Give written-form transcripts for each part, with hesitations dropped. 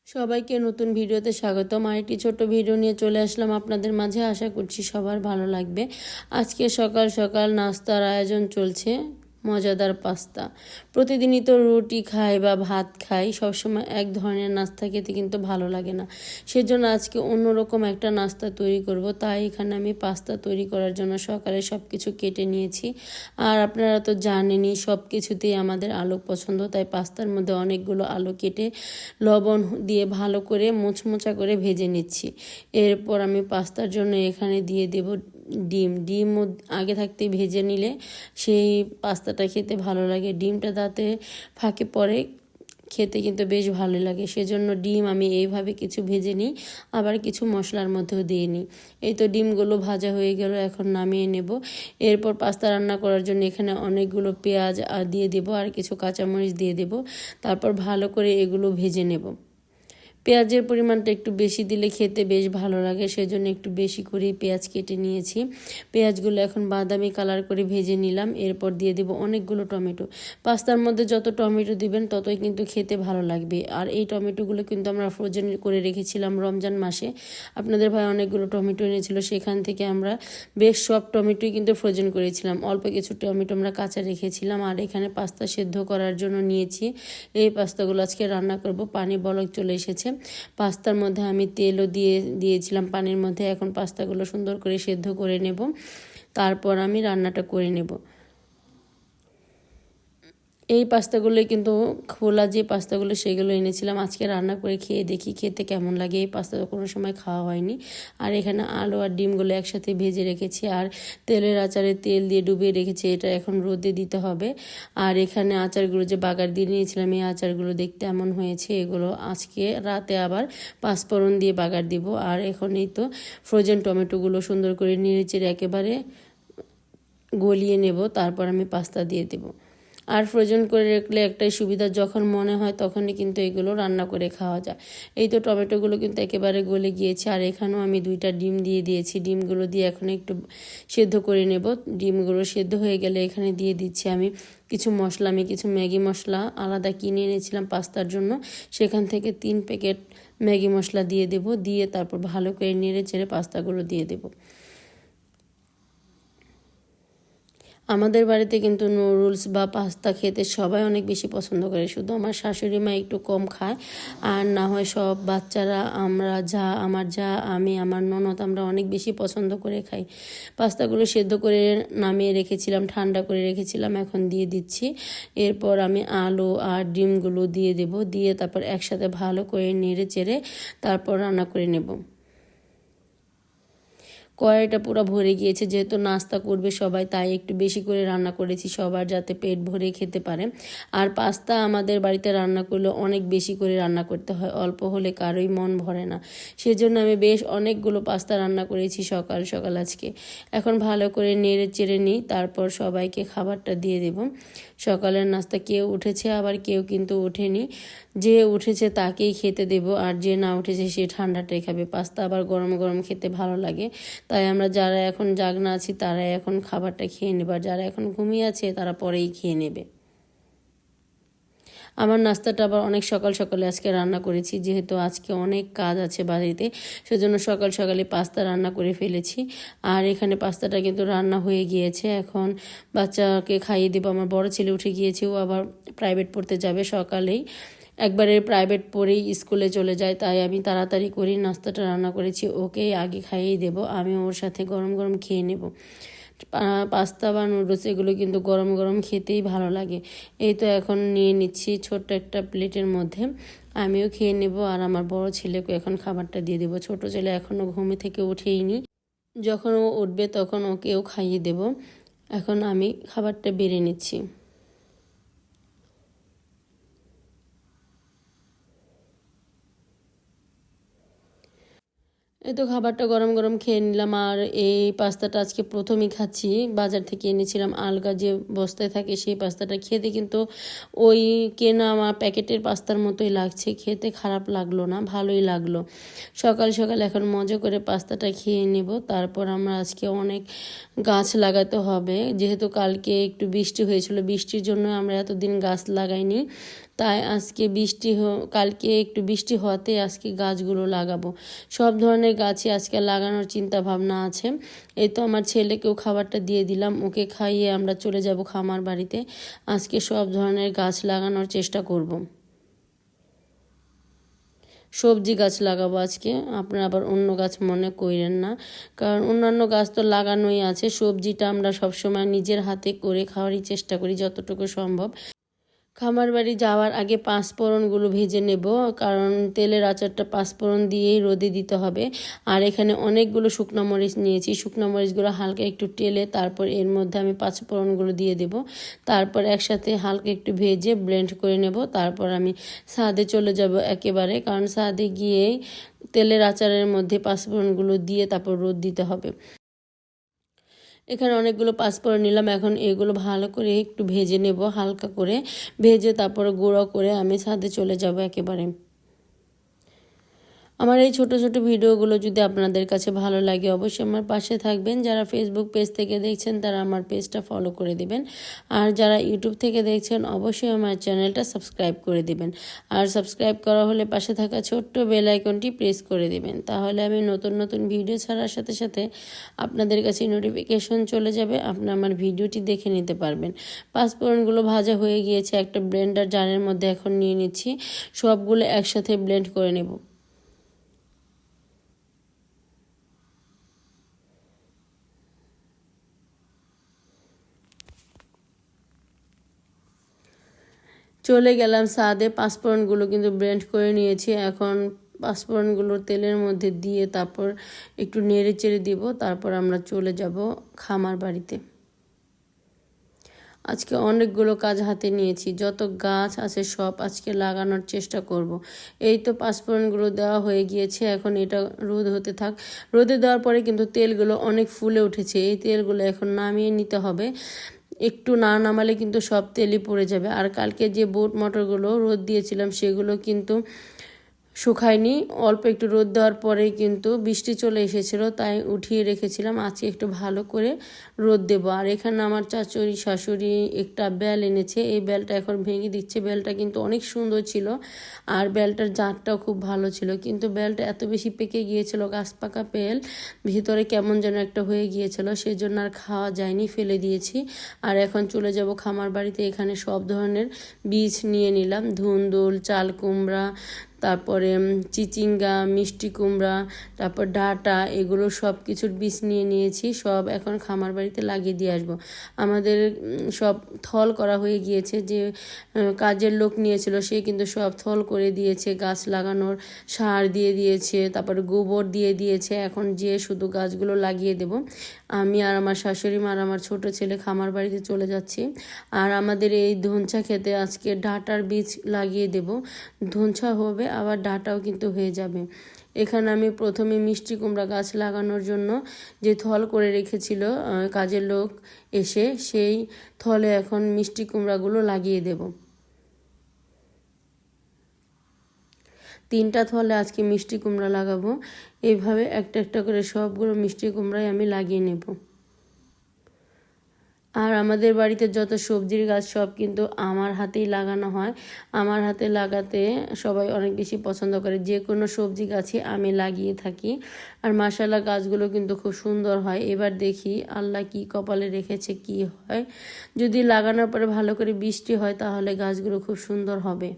সবাইকে নতুন ভিডিওতে স্বাগতম। আরেকটি ছোট্ট ভিডিও নিয়ে চলে আসলাম আপনাদের মাঝে। আশা করছি সবার ভালো লাগবে। আজকে সকাল সকাল নাস্তার আয়োজন চলছে মজাদার পাস্তা। প্রতিদিনই তো রুটি খাই বা ভাত খাই, সবসময় এক ধরনের নাস্তা খেতে কিন্তু ভালো লাগে না। সেজন্য আজকে অন্যরকম একটা নাস্তা তৈরি করব। তাই এখানে আমি পাস্তা তৈরি করার জন্য সকালে সব কিছু কেটে নিয়েছি। আর আপনারা তো জানেনই সব কিছুতেই আমাদের আলু পছন্দ, তাই পাস্তার মধ্যে অনেকগুলো আলু কেটে লবণ দিয়ে ভালো করে মোচমোচা করে ভেজে নিচ্ছি। এরপর আমি পাস্তার জন্য এখানে দিয়ে দেব ডিম আগে থাকতেই ভেজে নিলে সেই পাস্তাটা খেতে ভালো লাগে। ডিমটা তাতে ফাঁকে পড়ে খেতে কিন্তু বেশ ভালো লাগে। সেজন্য ডিম আমি এইভাবে কিছু ভেজে নিই, আবার কিছু মশলার মধ্যেও দিয়ে নিই। এই তো ডিমগুলো ভাজা হয়ে গেল, এখন নামিয়ে নেব। এরপর পাস্তা রান্না করার জন্য এখানে অনেকগুলো পেঁয়াজ দিয়ে দেব আর কিছু কাঁচামরিচ দিয়ে দেব। তারপর ভালো করে এগুলো ভেজে নেব। পেঁয়াজের পরিমাণটা একটু বেশি দিলে খেতে বেশ ভালো লাগে, সেজন্য একটু বেশি করে পেঁয়াজ কেটে নিয়েছি। পেঁয়াজগুলো এখন বাদামি কালার করে ভেজে নিলাম। এরপর দিয়ে দেব অনেকগুলো টমেটো। পাস্তার মধ্যে যত টমেটো দিবেন ততই কিন্তু খেতে ভালো লাগবে। আর এই টমেটোগুলো কিন্তু আমরা ফ্রোজেন করে রেখেছিলাম রমজান মাসে। আপনাদের ভাই অনেকগুলো টমেটো এনেছিল, সেখান থেকে আমরা বেশ সব টমেটোই কিন্তু ফ্রোজেন করেছিলাম। অল্প কিছু টমেটো আমরা কাঁচা রেখেছিলাম। আর এখানে পাস্তা সেদ্ধ করার জন্য নিয়েছি। এই পাস্তাগুলো আজকে রান্না করব। পানি বলক চলে এসেছে। পাস্তার মধ্যে আমি তেলও দিয়েছিলাম পানির মধ্যে। এখন পাস্তাগুলো সুন্দর করে সেদ্ধ করে নেব, তারপর আমি রান্নাটা করে নেব। এই পাস্তাগুলোই কিন্তু খোলা যে পাস্তাগুলো সেগুলো এনেছিলাম। আজকে রান্না করে খেয়ে দেখি খেতে কেমন লাগে। এই পাস্তা তো কোনো সময় খাওয়া হয়নি। আর এখানে আলু আর ডিমগুলো একসাথে ভেজে রেখেছি, আর তেলের আচারে তেল দিয়ে ডুবিয়ে রেখেছি। এটা এখন রোদে দিতে হবে। আর এখানে আচারগুলো যে বাগার দিয়ে নিয়েছিলাম, এই আচারগুলো দেখতে এমন হয়েছে। এগুলো আজকে রাতে আবার পাঁচফোড়ন দিয়ে বাগার দিব। আর এখন এই তো ফ্রোজেন টমেটোগুলো সুন্দর করে নেড়েচেড়ে একেবারে গলিয়ে নেব, তারপর আমি পাস্তা দিয়ে দেবো। আর ফ্রোজেন করে রাখলে একটাই সুবিধা, যখন মনে হয় তখনই কিন্তু এগুলো রান্না করে খাওয়া যায়। এই তো টমেটোগুলো কিন্তু একেবারে গলে গিয়েছে। আর এখানেও আমি 2টা ডিম দিয়ে দিয়েছি। ডিমগুলো দিয়ে এখন একটু সেদ্ধ করে নেব। ডিমগুলো সেদ্ধ হয়ে গেলে এখানে দিয়ে দিচ্ছি আমি কিছু মশলা। আমি কিছু ম্যাগি মশলা আলাদা কিনে এনেছিলাম পাস্তার জন্য, সেখান থেকে 3 প্যাকেট ম্যাগি মশলা দিয়ে দেব। দিয়ে তারপর ভালো করে নেড়ে চেড়ে পাস্তাগুলো দিয়ে দেব। আমাদের বাড়িতে কিন্তু নুডলস বা পাস্তা খেতে সবাই অনেক বেশি পছন্দ করে, শুধু আমার শাশুড়ি মা একটু কম খায়। আর না হয় সব বাচ্চারা, আমার যা আমি, আমার ননদ, আমরা অনেক বেশি পছন্দ করে খাই। পাস্তাগুলো সেদ্ধ করে নামিয়ে রেখেছিলাম, ঠান্ডা করে রেখেছিলাম, এখন দিয়ে দিচ্ছি। এরপর আমি আলু আর ডিমগুলো দিয়ে দেব। দিয়ে তারপর একসাথে ভালো করে নেড়ে চেড়ে তারপর রান্না করে নেব। কড়াইটা পুরো ভরে গিয়েছে, যেহেতু নাস্তা করবে সবাই, তাই একটু বেশি করে রান্না করেছি সবার যাতে পেট ভরে খেতে পারে। আর পাস্তা আমাদের বাড়িতে রান্না করলে অনেক বেশি করে রান্না করতে হয়, অল্প হলে কারোই মন ভরে না। সেজন্য আমি বেশ অনেকগুলো পাস্তা রান্না করেছি সকাল সকাল আজকে। এখন ভালো করে নেড়ে চেড়ে নিই, তারপর সবাইকে খাবারটা দিয়ে দেব। সকালের নাস্তা কেউ উঠেছে, আবার কেউ কিন্তু ওঠেনি। যে উঠেছে তাকেই খেতে দেব, আর যে না উঠেছে সে ঠান্ডাটাই খাবে। পাস্তা আবার গরম গরম খেতে ভালো লাগে। তাই আমরা যারা এখন জাগনা আছি তারাই এখন খাবারটা খেয়ে নেবে, আর যারা এখন ঘুমিয়ে আছে তারা পরেই খেয়ে নেবে। আমার নাস্তাটা আবার অনেক সকাল সকালে আজকে রান্না করেছি, যেহেতু আজকে অনেক কাজ আছে বাড়িতে, সেজন্য সকাল সকালে পাস্তা রান্না করে ফেলেছি। আর এখানে পাস্তাটা কিন্তু রান্না হয়ে গিয়েছে। এখন বাচ্চাকে খাইয়ে দেবো। আমার বড় ছেলে উঠে গিয়েছে, ও আবার প্রাইভেট পড়তে যাবে সকালেই। একবারে প্রাইভেট পড়েই স্কুলে চলে যায়, তাই আমি তাড়াতাড়ি করে নাস্তাটা রান্না করেছি। ওকে আগে খাইয়ে দেবো, আমি ওর সাথে গরম গরম খেয়ে নেব। পাস্তা বা নুডলস এগুলো কিন্তু গরম গরম খেতেই ভালো লাগে। এই তো এখন নিয়ে নিচ্ছি ছোট্ট একটা প্লেটের মধ্যে, আমিও খেয়ে নেব। আর আমার বড় ছেলেকে এখন খাবারটা দিয়ে দেবো। ছোট ছেলে এখনও ঘুমে থেকে উঠেইনি, যখন ও উঠবে তখন ওকেও খাইয়ে দেব। এখন আমি খাবারটা বেড়ে নিচ্ছি। এই তো খাবারটা গরম গরম খেয়ে নিলাম। আর এই পাস্তাটা আজকে প্রথমেই খাচ্ছি। বাজার থেকে এনেছিলাম আলগা যে বস্তায় থাকে সেই পাস্তাটা। খেতে কিন্তু ওই কেনা আমার প্যাকেটের পাস্তার মতোই লাগছে, খেতে খারাপ লাগলো না, ভালোই লাগলো। সকাল সকাল এখন মজা করে পাস্তাটা খেয়ে নেব। তারপর আমরা আজকে অনেক গাছ লাগাতে হবে, যেহেতু কালকে একটু বৃষ্টি হয়েছিল, বৃষ্টির জন্য আমরা এতদিন গাছ লাগাইনি। তাই আজকে কালকে একটু বৃষ্টি হওয়াতে আজকে গাছগুলো লাগাবো। সব ধরনের গাছই আজকে লাগানোর চিন্তা ভাবনা আছে। এই তো আমার ছেলেকেও খাবারটা দিয়ে দিলাম, ওকে খাইয়ে আমরা চলে যাব খামার বাড়িতে। আজকে সব ধরনের গাছ লাগানোর চেষ্টা করব। সবজি গাছ লাগাবো আজকে, আপনারা আবার অন্য গাছ মনে করেন না, কারণ অন্যান্য গাছ তো লাগানোই আছে। সবজিটা আমরা সবসময় নিজের হাতে করে খাওয়ারই চেষ্টা করি যতটুকু সম্ভব। খামার বাড়ি যাওয়ার আগে পাঁচফোড়নগুলো ভেজে নেব, কারণ তেলের আচারটা পাঁচফোড়ন দিয়েই রোদে দিতে হবে। আর এখানে অনেকগুলো শুকনো মরিচ নিয়েছি, শুকনো মরিচগুলো হালকা একটু টেলে তারপর এর মধ্যে আমি পাঁচফোড়নগুলো দিয়ে দেব। তারপর একসাথে হালকা একটু ভেজে ব্লেন্ড করে নেব। তারপর আমি ছাদে চলে যাব একেবারে, কারণ ছাদে গিয়েই তেলের আচারের মধ্যে পাঁচফোড়নগুলো দিয়ে তারপর রোদ দিতে হবে। এখানে অনেকগুলো পাঁচফোড়ন নিলাম, এখন এগুলো ভালো করে একটু ভেজে নেব, হালকা করে ভেজে তারপরে গুঁড়ো করে আমি ছাদে চলে যাব একেবারে। আমার এই ছোট ছোট ভিডিওগুলো যদি আপনাদের কাছে ভালো লাগে অবশ্যই আমার পাশে থাকবেন। যারা ফেসবুক পেজ থেকে দেখছেন তারা আমার পেজটা ফলো করে দিবেন, আর যারা ইউটিউব থেকে দেখছেন অবশ্যই আমার চ্যানেলটা সাবস্ক্রাইব করে দিবেন। আর সাবস্ক্রাইব করা হলে পাশে থাকা ছোট্ট বেল আইকনটি প্রেস করে দিবেন, তাহলে আমি নতুন নতুন ভিডিও ছাড়ার সাথে সাথে আপনাদের কাছে নোটিফিকেশন চলে যাবে, আপনি আমার ভিডিওটি দেখে নিতে পারবেন। পাঁচফোড়নগুলো ভাজা হয়ে গিয়েছে, একটা ব্লেন্ডার জারের মধ্যে এখন নিয়ে নিচ্ছি, সবগুলো একসাথে ব্লেন্ড করে নেব। চলে গেলাম ছাদে, পাঁচফোড়নগুলো কিন্তু ব্লেন্ড করে নিয়েছি। এখন পাঁচফোড়নগুলো তেলের মধ্যে দিয়ে তারপর একটু নেড়ে চেড়ে দিব, তারপর আমরা চলে যাব খামার বাড়িতে। আজকে অনেকগুলো কাজ হাতে নিয়েছি, যত গাছ আছে সব আজকে লাগানোর চেষ্টা করব। এই তো পাঁচফোড়নগুলো দেওয়া হয়ে গিয়েছে, এখন এটা রোদ হতে থাক। রোদে দেওয়ার পরে কিন্তু তেলগুলো অনেক ফুলে উঠেছে, এই তেলগুলো এখন নামিয়ে নিতে হবে। একটু না নামালে কিন্তু সব তেলই পড়ে যাবে। আর কালকে যে বুট মটরগুলো রোদ দিয়েছিলাম সেগুলো কিন্তু শুকায়নি, অল্প একটু রোদ দেওয়ার পরেই কিন্তু বৃষ্টি চলে এসেছিল, তাই উঠিয়ে রেখেছিলাম। আজকে একটু ভালো করে রোদ দেব। আর এখানে আমার চাচুরি শাশুড়ি একটা বেল এনেছে, এই বেলটা এখন ভেঙে দিচ্ছে। বেলটা কিন্তু অনেক সুন্দর ছিল আর বেলটার জাতটাও খুব ভালো ছিল, কিন্তু বেলটা এত বেশি পেকে গিয়েছিল, গাছ পাকা বেল, ভিতরে কেমন যেন একটা হয়ে গিয়েছিল, সেজন্য আর খাওয়া যায়নি, ফেলে দিয়েছি। আর এখন চলে যাব খামার বাড়িতে। এখানে সব ধরনের বীজ নিয়ে নিলাম, ধুন্দুল, চাল কুমড়া, তারপরে চিচিঙ্গা, মিষ্টি কুমড়া, তারপর ডাঁটা, এগুলো সব কিছুর বীজ নিয়ে নিয়েছি। সব এখন খামার বাড়িতে লাগিয়ে দিয়ে আসবো। আমাদের সব থল করা হয়ে গিয়েছে, যে কাজের লোক নিয়েছিল সে কিন্তু সব থল করে দিয়েছে, গাছ লাগানোর সার দিয়ে দিয়েছে, তারপরে গোবর দিয়ে দিয়েছে। এখন যে শুধু গাছগুলো লাগিয়ে দেব। আমি আর আমার শাশুড়ি মা আর আমার ছোট ছেলে খামার বাড়িতে চলে যাচ্ছি। আর আমাদের এই ধনচা খেতে আজকে ডাঁটার বীজ লাগিয়ে দেব, ধনচা হবে আবার ডাঁটাও কিন্তু হয়ে যাবে। এখানে আমি প্রথমে মিষ্টি কুমড়া গাছ লাগানোর জন্য যে থল করে রেখেছিল কাজের লোক এসে, সেই থলে এখন মিষ্টি কুমড়াগুলো লাগিয়ে দেব। 3টা থলে আজকে মিষ্টি কুমড়া লাগাবো। এইভাবে একটা একটা করে সবগুলো মিষ্টি কুমড়াই আমি লাগিয়ে নেব। আর আমাদের বাড়িতে যত সবজির গাছ সব কিন্তু আমার হাতেই লাগানো হয়। আমার হাতে লাগাতে সবাই অনেক বেশি পছন্দ করে, যে কোনো সবজি গাছই আমি লাগিয়ে থাকি। আর মাশাআল্লাহ গাছগুলো কিন্তু খুব সুন্দর হয়। এবার দেখি আল্লাহ কি কপালে রেখেছে, কি হয়। যদি লাগানোর পরে ভালো করে বৃষ্টি হয় তাহলে গাছগুলো খুব সুন্দর হবে।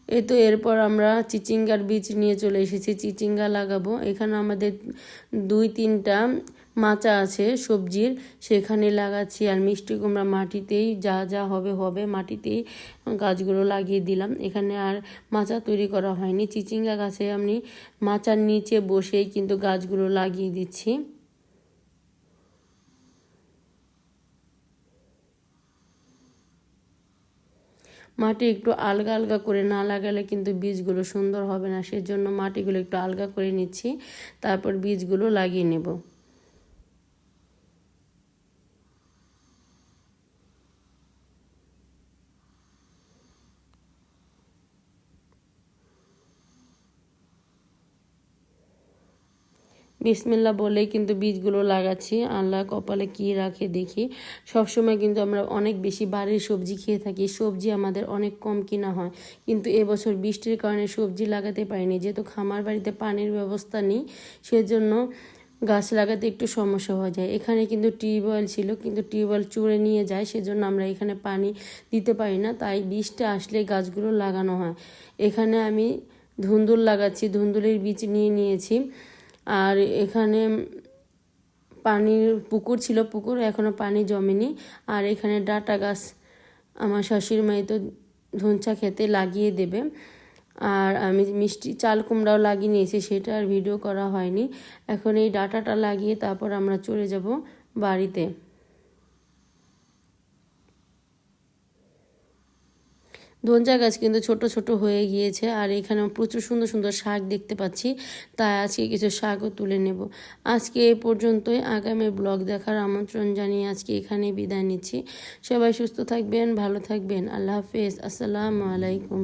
এই তো এরপর আমরা চিচিঙ্গার বীজ নিয়ে চলে এসেছি, চিচিঙ্গা লাগাবো। এখানে আমাদের 2-3টা মাচা আছে সবজির, সেখানে লাগাচ্ছি। আর মিষ্টি কুমড়া মাটিতেই যা যা হবে হবে, মাটিতেই গাছগুলো লাগিয়ে দিলাম। এখানে আর মাচা তৈরি করা হয়নি, চিচিঙ্গা গাছে আমি মাচার নিচে বসেই কিন্তু গাছগুলো লাগিয়ে দিচ্ছি। মাটি একটু আলগা আলগা করে না লাগালে কিন্তু বীজগুলো সুন্দর হবে না, সেজন্য মাটিগুলো একটু আলগা করে নিচ্ছি, তারপর বীজগুলো লাগিয়ে নেব। বিসমিল্লাহ বলেই কিন্তু বীজগুলো লাগাচ্ছি। আল্লাহ কপালে কী রাখে দেখি। সবসময় কিন্তু আমরা অনেক বেশি বাড়ির সবজি খেয়ে থাকি, সবজি আমাদের অনেক কম কিনা হয়, কিন্তু এবছর বৃষ্টির কারণে সবজি লাগাতে পারিনি। যেহেতু খামার বাড়িতে পানির ব্যবস্থা নেই, সেজন্য গাছ লাগাতে একটু সমস্যা হয়ে যায়। এখানে কিন্তু টিউবওয়েল ছিল, কিন্তু টিউবওয়েল চুড়ে নিয়ে যায়, সেজন্য আমরা এখানে পানি দিতে পারি না, তাই বৃষ্টি আসলে গাছগুলো লাগানো হয়। এখানে আমি ধুন্দুল লাগাচ্ছি, ধুন্দুলের বীজ নিয়ে নিয়েছি। আর এখানে পানির পুকুর ছিল, পুকুর এখনও পানি জমেনি। আর এখানে ডাঁটা গাছ আমার শাশুড়ি মাই তো ধুনচা খেতে লাগিয়ে দেবে। আর আমি মিষ্টি চাল কুমড়াও লাগিয়ে নিয়েছি, সেটা আর ভিডিও করা হয়নি। এখন এই ডাঁটাটা লাগিয়ে তারপর আমরা চলে যাব বাড়িতে। ধনচা গাছ কিন্তু ছোট ছোট হয়ে গিয়েছে, আর এখানে প্রচুর সুন্দর সুন্দর শাক দেখতে পাচ্ছি, তাই আজকে কিছু শাকও তুলে নেব। আজকে এ পর্যন্তই, আগামী ব্লগ দেখার আমন্ত্রণ জানিয়ে আজকে এখানেই বিদায় নিচ্ছি। সবাই সুস্থ থাকবেন, ভালো থাকবেন। আল্লাহ হাফেজ, আসসালামু আলাইকুম।